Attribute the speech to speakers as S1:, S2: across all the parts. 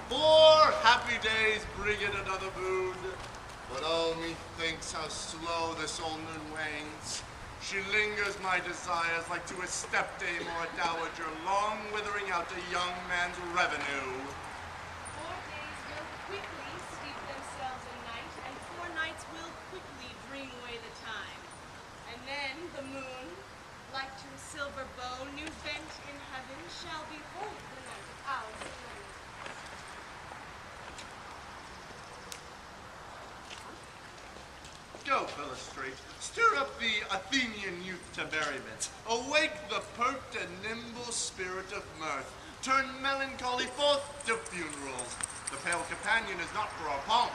S1: 4 happy days bring in another moon. But oh, methinks how slow this old moon wanes. She lingers my desires like to a stepdame or a dowager, long withering out a young man's revenue.
S2: 4 days will quickly steep themselves in night, and 4 nights will quickly dream away the time. And then the moon, like to a silver bow, new bent in heaven, shall behold the night of our serenity.
S1: Go, Philostrate, stir up the Athenian youth to merriment. Awake the pert and nimble spirit of mirth. Turn melancholy forth to funerals. The pale companion is not for our pomp.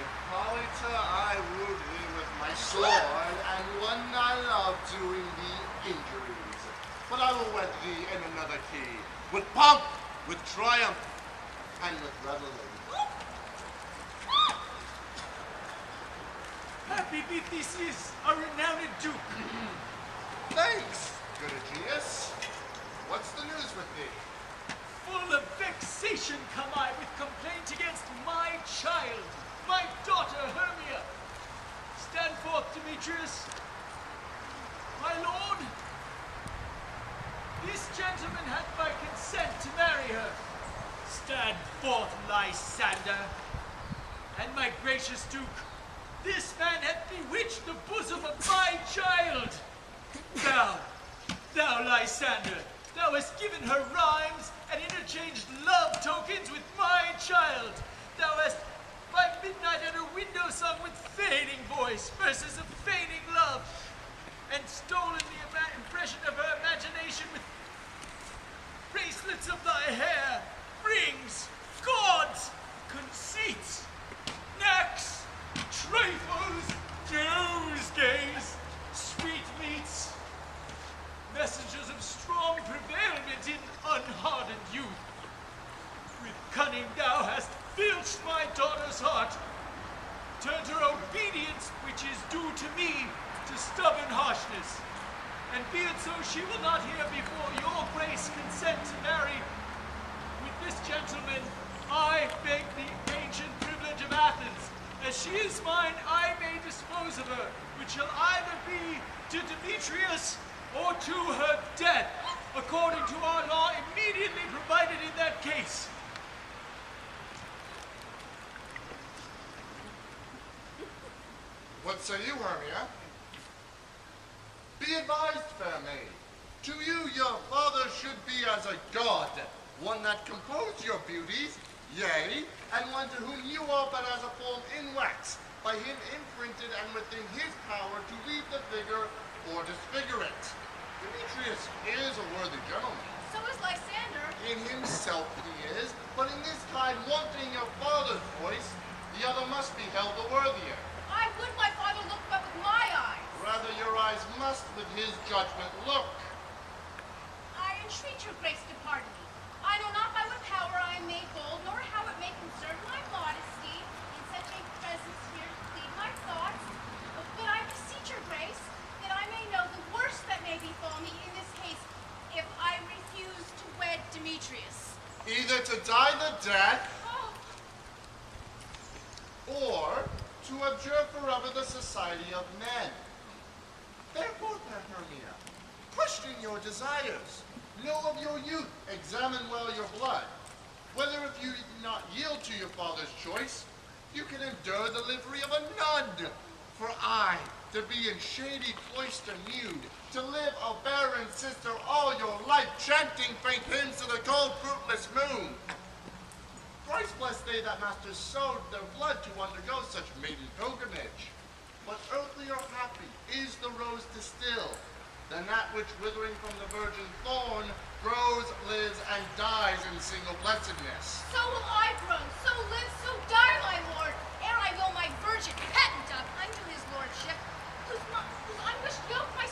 S1: Hippolyta I wound thee with my sword, and one I love doing thee injuries. But I will wed thee in another key, with pomp, with triumph, and with revelry.
S3: Happy be Theseus, a renowned duke.
S1: Thanks, good Aegeus. What's the news with thee?
S3: Full of vexation come I with complaint against my child, my daughter Hermia. Stand forth, Demetrius. My lord, this gentleman hath my consent to marry her. Stand forth, Lysander. And my gracious duke, this man hath bewitched the bosom of my child. Thou, Lysander, thou hast given her rhymes and interchanged love tokens with my child. Thou hast by midnight at her window sung with fading voice verses of fading love, and stolen the impression of her imagination with bracelets of thy hair, rings, gauds, conceits, knacks, trifles, nosegays, sweetmeats, messengers of strong prevailment in unhardened youth. With cunning thou hast filched my daughter's heart, turned her obedience, which is due to me, to stubborn harshness. And be it so, she will not hear before your grace consent to marry. With this gentleman, I beg the ancient privilege of Athens. As she is mine, I may dispose of her, which shall either be to Demetrius or to her death, according to our law immediately provided in that case.
S1: What say you, Hermia? Be advised, fair maid. To you, your father should be as a god, one that composed your beauties, yea, and one to whom you are but as a form in wax, by him imprinted and within his power to leave the figure or disfigure it. Demetrius is a worthy gentleman.
S4: So is Lysander.
S1: In himself he is, but in this kind wanting your father's voice, the other must be held the worthier.
S4: I would my father look but with my eyes.
S1: Rather your eyes must with his judgment look.
S4: I entreat your grace to pardon me. I know not by what power I am made bold, nor how it may concern my modesty in such a presence here to plead my thoughts. But I beseech your grace that I may know the worst that may befall me in this case if I refuse to wed Demetrius.
S1: Either to die the death,
S4: Oh,
S1: or to abjure forever the society of men. Therefore, fair Hermia, question your desires. Know of your youth, examine well your blood. Whether if you do not yield to your father's choice, you can endure the livery of a nun. For I, to be in shady cloister nude, to live a barren sister all your life, chanting faint hymns to the cold fruitless moon. Thrice blessed they that masters sowed their blood to undergo such maiden pilgrimage. But earthlier happy is the rose to still, than that which withering from the virgin thorn grows, lives, and dies in single blessedness.
S4: so will I grow, so live, so die, my lord, ere I will my virgin patent up unto his lordship, whose unwished yoke my